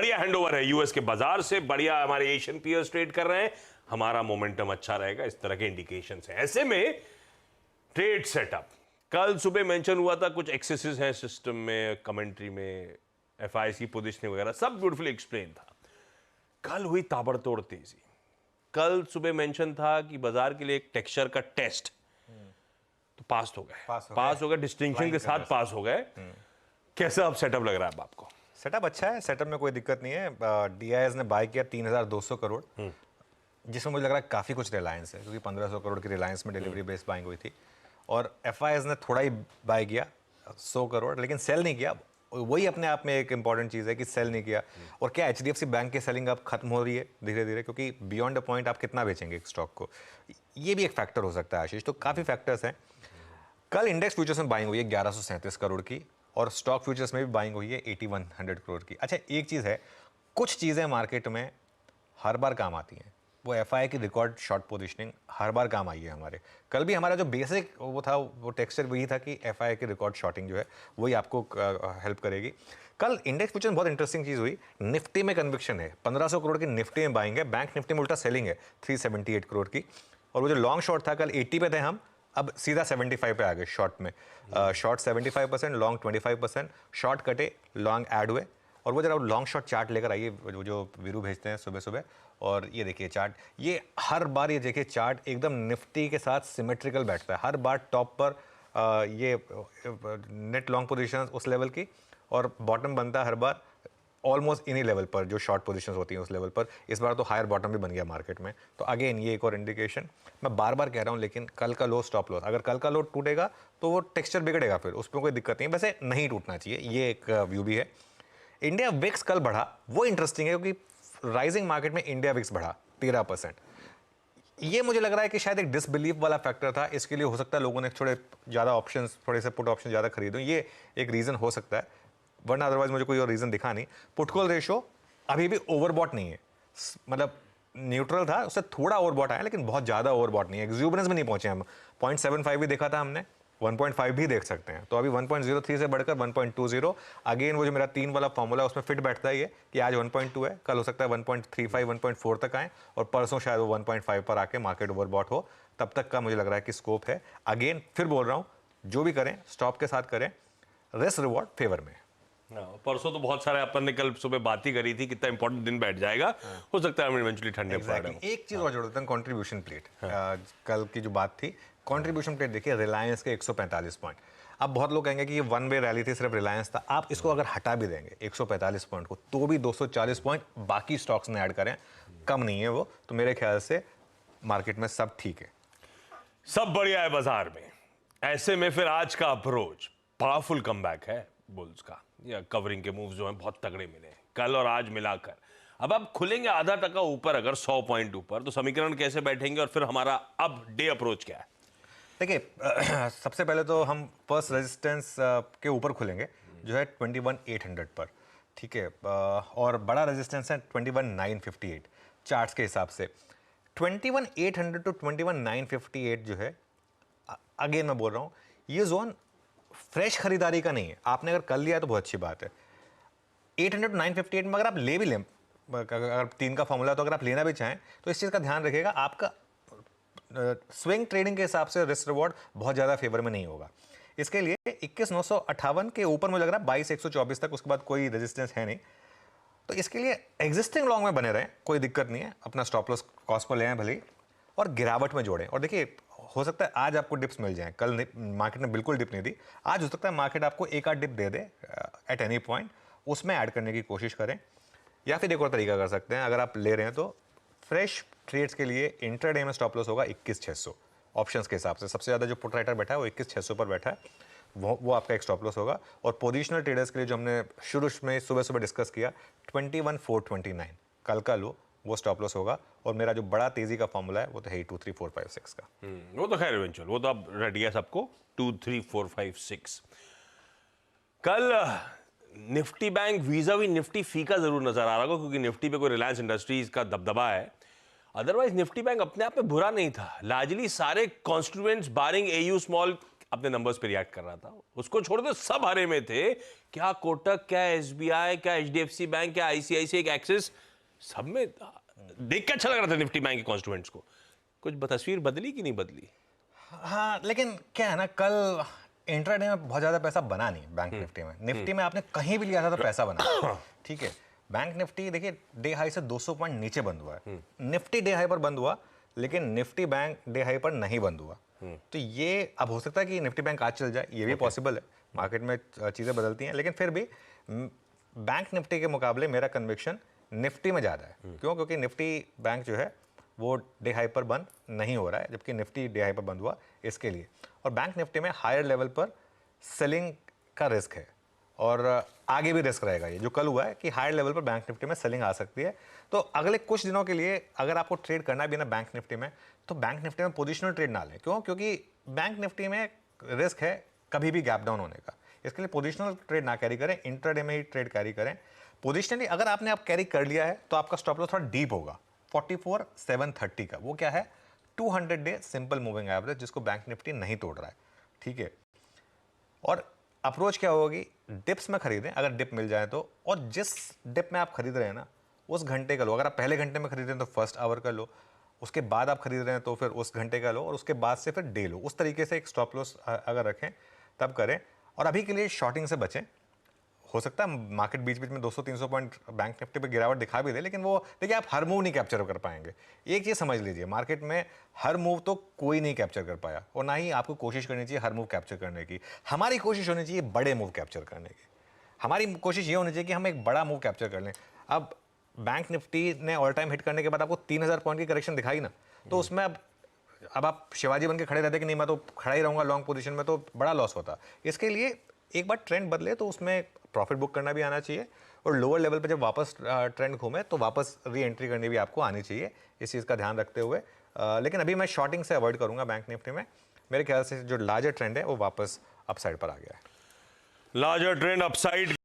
बढ़िया हैंडओवर है यूएस के बाजार से, बढ़िया हमारे एशियन पीयर्स ट्रेड कर रहे हैं, हमारा मोमेंटम अच्छा रहेगा, इस तरह के इंडिकेशंस हैं। ऐसे में ट्रेड सेटअप कल सुबह मेंशन हुआ था, कुछ एक्सेसेस हैं सिस्टम में, कमेंट्री में, एफआईएस की पोजीशनिंग वगैरह सब ब्यूटीफुली एक्सप्लेन था। कल हुई ताबड़तोड़ तेजी। कल सुबह मेंशन था कि बाजार के लिए एक टेक्सचर का टेस्ट, तो पास हो गए डिस्टिंक्शन के साथ पास हो गए। कैसा अब सेटअप लग रहा है आपको? सेटअप अच्छा है, सेटअप में कोई दिक्कत नहीं है। डीआईएस ने बाय किया 3200 करोड़, जिसमें मुझे लग रहा है काफ़ी कुछ रिलायंस है, क्योंकि 1500 करोड़ की रिलायंस में डिलीवरी बेस्ड बाइंग हुई थी। और एफआईएस ने थोड़ा ही बाय किया 100 करोड़, लेकिन सेल नहीं किया। वही अपने आप में एक इंपॉर्टेंट चीज़ है कि सेल नहीं किया। और क्या एचडीएफसी बैंक की सेलिंग अब खत्म हो रही है धीरे धीरे, क्योंकि बियॉन्ड अ पॉइंट आप कितना बेचेंगे एक स्टॉक को, ये भी एक फैक्टर हो सकता है आशीष। तो काफ़ी फैक्टर्स हैं। कल इंडेक्स फ्यूचर्स में बाइंग हुई है 1137 करोड़ की, और स्टॉक फ्यूचर्स में भी बाइंग हुई है 8100 करोड़ की। अच्छा, एक चीज़ है, कुछ चीज़ें मार्केट में हर बार काम आती हैं। वो एफआई की रिकॉर्ड शॉर्ट पोजीशनिंग हर बार काम आई है हमारे। कल भी हमारा जो बेसिक वो था, वो टेक्सचर वही था कि एफआई की रिकॉर्ड शॉर्टिंग जो है वही आपको हेल्प करेगी। कल इंडेक्स फ्यूचर में बहुत इंटरेस्टिंग चीज़ हुई, निफ्टी में कन्विक्शन है, 1500 करोड़ की निफ्टी में बाइंग है, बैंक निफ्टी में उल्टा सेलिंग है 378 करोड़ की। और वो जो लॉन्ग शॉर्ट था, कल 80 पे थे हम, अब सीधा 75 पे आ गए शॉर्ट में। शॉर्ट 75%, लॉन्ग 25%, शॉर्ट कटे, लॉन्ग ऐड हुए। और वो जरा लॉन्ग शॉट चार्ट लेकर आइए, जो वीरू भेजते हैं सुबह सुबह, और ये देखिए चार्ट, ये हर बार ये देखिए चार्ट एकदम निफ्टी के साथ सिमेट्रिकल बैठता है। हर बार टॉप पर ये नेट लॉन्ग पोजीशंस उस लेवल की, और बॉटम बनता है हर बार ऑलमोस्ट इन्हीं लेवल पर, जो शॉर्ट पोजीशंस होती हैं उस लेवल पर। इस बार तो हायर बॉटम भी बन गया मार्केट में। तो अगेन ये एक और इंडिकेशन, मैं बार बार कह रहा हूँ, लेकिन कल का लो स्टॉप लॉस, अगर कल का लो टूटेगा तो वो टेक्सचर बिगड़ेगा, फिर उसमें कोई दिक्कत नहीं है। वैसे नहीं टूटना चाहिए, ये एक व्यू भी है। इंडिया विक्स कल बढ़ा, वो इंटरेस्टिंग है, क्योंकि राइजिंग मार्केट में इंडिया विक्स बढ़ा 13%। ये मुझे लग रहा है कि शायद एक डिसबिलीफ वाला फैक्टर था। इसके लिए हो सकता है लोगों ने थोड़े ज़्यादा ऑप्शंस, थोड़े से पुट ऑप्शन ज़्यादा खरीदो, ये एक रीज़न हो सकता है, वरना अदरवाइज मुझे कोई और रीज़न दिखा नहीं। पुट कॉल रेशो अभी भी ओवरबॉट नहीं है, मतलब न्यूट्रल था, उससे थोड़ा ओवरबॉट आया, लेकिन बहुत ज़्यादा ओवरबॉट नहीं है। एक्सूबरेंस में नहीं पहुंचे हम, 0.75 भी देखा था हमने, 1.5 भी देख सकते हैं। तो अभी 1.03 से बढ़कर 1.20। अगेन वो जो मेरा 3 वाला फॉर्मूला है उसमें फिट बैठता है ये, कि आज 1.2 है, कल हो सकता है 1.35, 1.4 तक आए, और परसों शायद वो 1.5 पर आके मार्केट ओवरबॉट हो। तब तक का मुझे लग रहा है कि स्कोप है। अगेन फिर बोल रहा हूँ, जो भी करें स्टॉप के साथ करें, रिस्क रिवॉर्ड फेवर में। परसों तो बहुत सारे अपन ने कल सुबह बात ही करी थी, कितना इंपॉर्टेंट दिन बैठ जाएगा। हो सकता है इवेंचुअली ठंडे पड़। एक चीज और जोड़ देता हूं, कंट्रीब्यूशन प्लेट। कल की जो बात थी, कंट्रीब्यूशन प्लेट देखिए, रिलायंस के 145 पॉइंट। अब बहुत लोग कहेंगे कि ये वन वे रैली थी, सिर्फ रिलायंस था। आप इसको अगर हटा भी देंगे 145 पॉइंट को, तो भी 240 पॉइंट बाकी स्टॉक्स ने ऐड करें, कम नहीं है वो। तो मेरे ख्याल से मार्केट में सब ठीक है, सब बढ़िया है बाजार में। ऐसे में फिर आज का अप्रोच पावरफुल कमबैक है बुल्स का, या कवरिंग के मूव्स जो हैं बहुत तगड़े मिले कल और आज मिलाकर। अब आप खुलेंगे आधा टका ऊपर, अगर 100 पॉइंट ऊपर, तो समीकरण कैसे बैठेंगे, और फिर हमारा अब डे अप्रोच क्या है? देखिए, सबसे पहले तो हम फर्स्ट रेजिस्टेंस के ऊपर खुलेंगे, जो है 21,800 पर, ठीक है। और बड़ा रेजिस्टेंस है 21,958 चार्ट्स के हिसाब से। 21,800 टू 21,958 जो है, अगेन मैं बोल रहा हूँ, ये जोन फ्रेश खरीदारी का नहीं है। आपने अगर कर लिया तो बहुत अच्छी बात है। 800 टू 958 में अगर आप ले भी लें, अगर 3 का फॉर्मूला, तो अगर आप लेना भी चाहें तो इस चीज़ का ध्यान रखिएगा, आपका स्विंग ट्रेडिंग के हिसाब से रिस्क रिवॉर्ड बहुत ज़्यादा फेवर में नहीं होगा। इसके लिए 21,958 के ऊपर मुझे लग रहा है 22,124 तक, उसके बाद कोई रेजिस्टेंस है नहीं। तो इसके लिए एग्जिस्टिंग लॉन्ग में बने रहें, कोई दिक्कत नहीं है। अपना स्टॉप लॉस कॉस्ट पर ले आएँ भले ही, और गिरावट में जोड़ें। और देखिए, हो सकता है आज आपको डिप्स मिल जाएं, कल मार्केट ने बिल्कुल डिप नहीं दी। आज हो सकता है मार्केट आपको एक आध डिप दे दे एट एनी पॉइंट, उसमें ऐड करने की कोशिश करें। या फिर एक और तरीका कर सकते हैं, अगर आप ले रहे हैं तो फ्रेश ट्रेड्स के लिए इंट्राडे में स्टॉप लॉस होगा 21,600 ऑप्शंस के हिसाब से। सबसे ज़्यादा जो पुट राइटर बैठा है वो 21,600 पर बैठा है, वो आपका एक स्टॉप लॉस होगा। और पोजिशनल ट्रेडर्स के लिए जो हमने शुरू में सुबह सुबह डिस्कस किया, 21,429 कल का लो, वो स्टॉप लॉस होगा। और मेरा जो बड़ा तेजी का फॉर्मूला है वो तो है 2, 3, 4, 5, 6 का। वो तो खैर इवेंचुअल, वो तो अब रेडी है सबको। 2, 3, 4, 5, 6 कल निफ्टी बैंक वीज़ावी निफ्टी फीका जरूर नजर आ रहा होगा, क्योंकि निफ्टी पे कोई रिलायंस इंडस्ट्रीज का दबदबा है। अदरवाइज निफ्टी बैंक अपने आप में बुरा नहीं था। लार्जली सारे कॉन्स्टिट्यूएंट्स बारिंग एयू स्मॉल अपने नंबर्स पे रिएक्ट कर रहा था, उसको छोड़ दो सब हरे में थे। क्या कोटक, क्या एसबीआई, क्या एचडीएफसी बैंक, क्या आईसीआईसीआई, क्या एक्सिस, सब में देख के अच्छा लग रहा था निफ्टी बैंक के कॉन्स्टिट्यूएंट्स को। कुछ तस्वीर बदली कि नहीं बदली? हाँ, लेकिन क्या है ना, कल इंट्राडे में बहुत ज़्यादा पैसा बना नहीं बैंक निफ्टी में। निफ्टी में आपने कहीं भी लिया था तो पैसा बना, ठीक है। बैंक निफ्टी देखिए डे हाई से 200 पॉइंट नीचे बंद हुआ है। निफ्टी डे हाई पर बंद हुआ, लेकिन निफ्टी बैंक डे हाई पर नहीं बंद हुआ। तो ये अब हो सकता है कि निफ्टी बैंक आज चल जाए, ये भी पॉसिबल है। मार्केट में चीज़ें बदलती हैं, लेकिन फिर भी बैंक निफ्टी के मुकाबले मेरा कन्विक्शन निफ्टी में ज़्यादा है। क्यों? क्योंकि निफ्टी बैंक जो है वो डे हाई पर बंद नहीं हो रहा है, जबकि निफ्टी डे हाई पर बंद हुआ, इसके लिए। और बैंक निफ्टी में हायर लेवल पर सेलिंग का रिस्क है, और आगे भी रिस्क रहेगा। ये जो कल हुआ है कि हायर लेवल पर बैंक निफ्टी में सेलिंग आ सकती है। तो अगले कुछ दिनों के लिए अगर आपको ट्रेड करना भी ना बैंक निफ्टी में, तो बैंक निफ्टी में पोजिशनल ट्रेड ना लें। क्यों? क्योंकि बैंक निफ्टी में रिस्क है कभी भी गैप डाउन होने का। इसके लिए पोजिशनल ट्रेड ना कैरी करें, इंट्राडे में ही ट्रेड कैरी करें। पोजिशनली अगर आपने आप कैरी कर लिया है तो आपका स्टॉप लॉस थोड़ा डीप होगा, 44,730 का। वो क्या है? 200 डे सिंपल मूविंग एवरेज, जिसको बैंक निफ्टी नहीं तोड़ रहा है, ठीक है। और अप्रोच क्या होगी? डिप्स में खरीदें अगर डिप मिल जाए तो, और जिस डिप में आप खरीद रहे हैं ना उस घंटे का लो। अगर आप पहले घंटे में खरीद रहे हैं तो फर्स्ट आवर का लो, उसके बाद आप खरीद रहे हैं तो फिर उस घंटे का लो, और उसके बाद से फिर डे लो। उस तरीके से एक स्टॉप लॉस अगर रखें तब करें। और अभी के लिए शॉर्टिंग से बचें। हो सकता है मार्केट बीच बीच में 200-300 पॉइंट बैंक निफ्टी पे गिरावट दिखा भी दे, लेकिन वो देखिए आप हर मूव नहीं कैप्चर कर पाएंगे। एक चीज़ समझ लीजिए, मार्केट में हर मूव तो कोई नहीं कैप्चर कर पाया, और ना ही आपको कोशिश करनी चाहिए हर मूव कैप्चर करने की। हमारी कोशिश होनी चाहिए बड़े मूव कैप्चर करने की। हमारी कोशिश ये होनी चाहिए कि हम एक बड़ा मूव कैप्चर कर लें। अब बैंक निफ्टी ने ऑल टाइम हिट करने के बाद आपको 3000 पॉइंट की करेक्शन दिखाई ना, तो उसमें अब आप शिवाजी बन के खड़े रहते कि नहीं मैं तो खड़ा ही रहूँगा लॉन्ग पोजीशन में, तो बड़ा लॉस होता। इसके लिए एक बार ट्रेंड बदले तो उसमें प्रॉफिट बुक करना भी आना चाहिए, और लोअर लेवल पे जब वापस ट्रेंड घूमे तो वापस री एंट्री करनी भी आपको आनी चाहिए, इस चीज़ का ध्यान रखते हुए। लेकिन अभी मैं शॉर्टिंग से अवॉइड करूंगा बैंक निफ्टी में। मेरे ख्याल से जो लार्जर ट्रेंड है वो वापस अपसाइड पर आ गया है। Larger trend upside